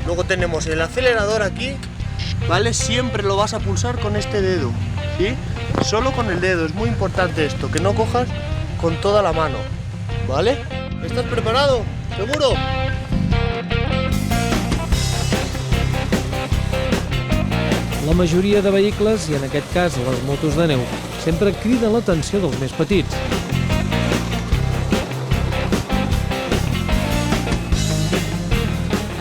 Luego tenemos el acelerador aquí, ¿vale? Siempre lo vas a pulsar con este dedo, ¿sí? Solo con el dedo, es muy importante esto, que no cojas con toda la mano, ¿vale? ¿Estás preparado? ¿Seguro? La majoria de vehicles, i en aquest cas les motos de neu, sempre criden l'atenció dels més petits.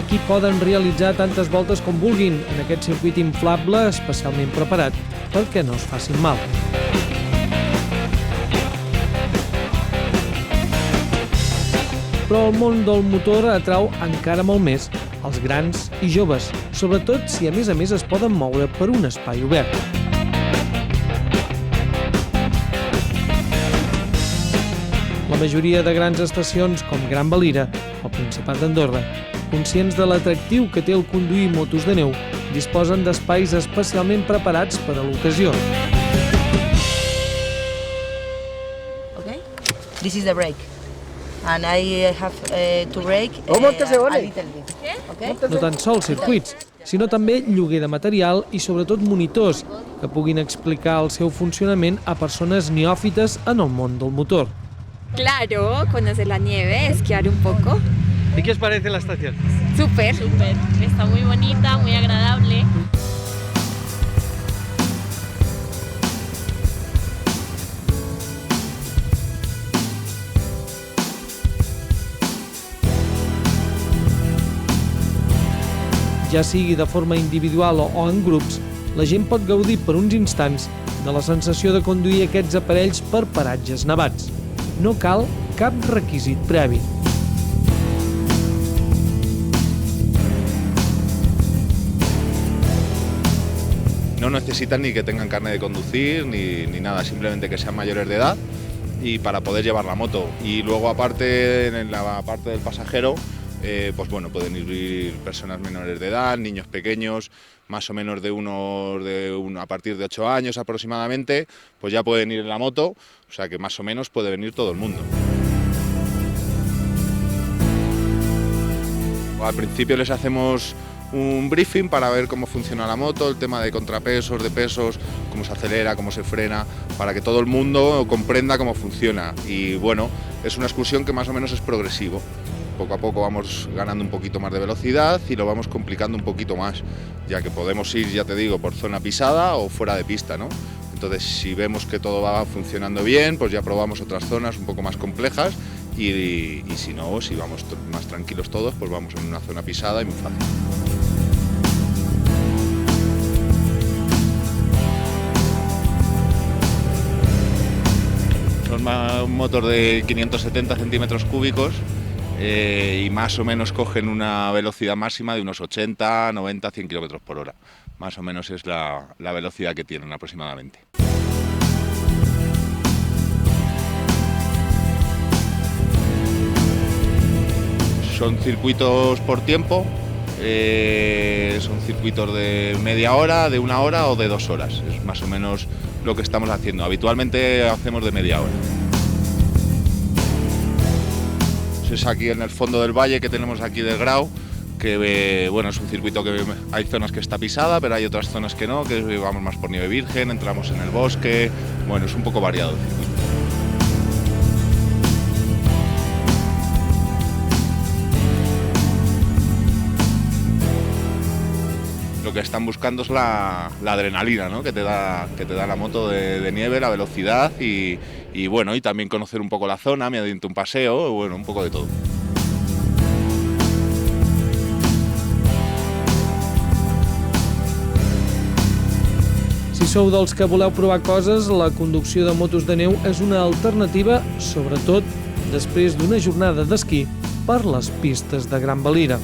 Aquí poden realitzar tantes voltes com vulguin en aquest circuit inflable especialment preparat perquè no es facin mal. Però el món del motor atrau encara molt més els grans i joves, sobretot si a més es poden moure per un espai obert. La majoria de grans estacions, com Gran Valira, al Principat d'Andorra, conscients de l'atractiu que té el conduir motos de neu, disposen d'espais especialment preparats per a l'ocasió. Okay? This is the brake. And I have to brake a little bit. Okay? No tan sols circuits, sinó també lloguer de material i sobretot monitors que puguin explicar el seu funcionament a persones neòfites en el món del motor. Claro, conocer la nieve, esquiar un poco. ¿Y qué os parece la estación? Súper. Súper, está muy bonita, muy agradable. Ja sigui de forma individual o en grups, la gent pot gaudir per uns instants de la sensació de conduir aquests aparells per paratges nevats. No cal cap requisit previ. No necesitan ni que tengan carnet de conducir ni nada, simplemente que sean mayores de edad y para poder llevar la moto. Y luego aparte, en la parte del pasajero, pues bueno, pueden ir personas menores de edad, niños pequeños, más o menos a partir de 8 años aproximadamente, pues ya pueden ir en la moto, o sea que más o menos puede venir todo el mundo. Al principio les hacemos un briefing para ver cómo funciona la moto, el tema de contrapesos, de pesos, cómo se acelera, cómo se frena, para que todo el mundo comprenda cómo funciona. Y bueno, es una excursión que más o menos es progresivo. Poco a poco vamos ganando un poquito más de velocidad y lo vamos complicando un poquito más, ya que podemos ir, ya te digo, por zona pisada o fuera de pista, ¿no? Entonces, si vemos que todo va funcionando bien, pues ya probamos otras zonas un poco más complejas y si no, si vamos más tranquilos todos, pues vamos en una zona pisada y muy fácil. Un motor de 570 centímetros cúbicos y más o menos cogen una velocidad máxima de unos 80, 90, 100 kilómetros por hora. Más o menos es la velocidad que tienen aproximadamente. Son circuitos por tiempo, son circuitos de media hora, de 1 hora o de 2 horas. Es más o menos lo que estamos haciendo. Habitualmente hacemos de media hora. Es aquí en el fondo del valle que tenemos aquí del Grau, que bueno, es un circuito que hay zonas que está pisada, pero hay otras zonas que no, que vamos más por nieve virgen, entramos en el bosque, bueno, es un poco variado el circuito. Lo que están buscando es la adrenalina, ¿no? que te da la moto de nieve, la velocidad y bueno, y también conocer un poco la zona mediante un paseo, bueno, un poco de todo. Si sou dels que voleu provar coses, la conducció de motos de neu és una alternativa, sobretot després d'una jornada d'esquí per les pistes de Gran Valira.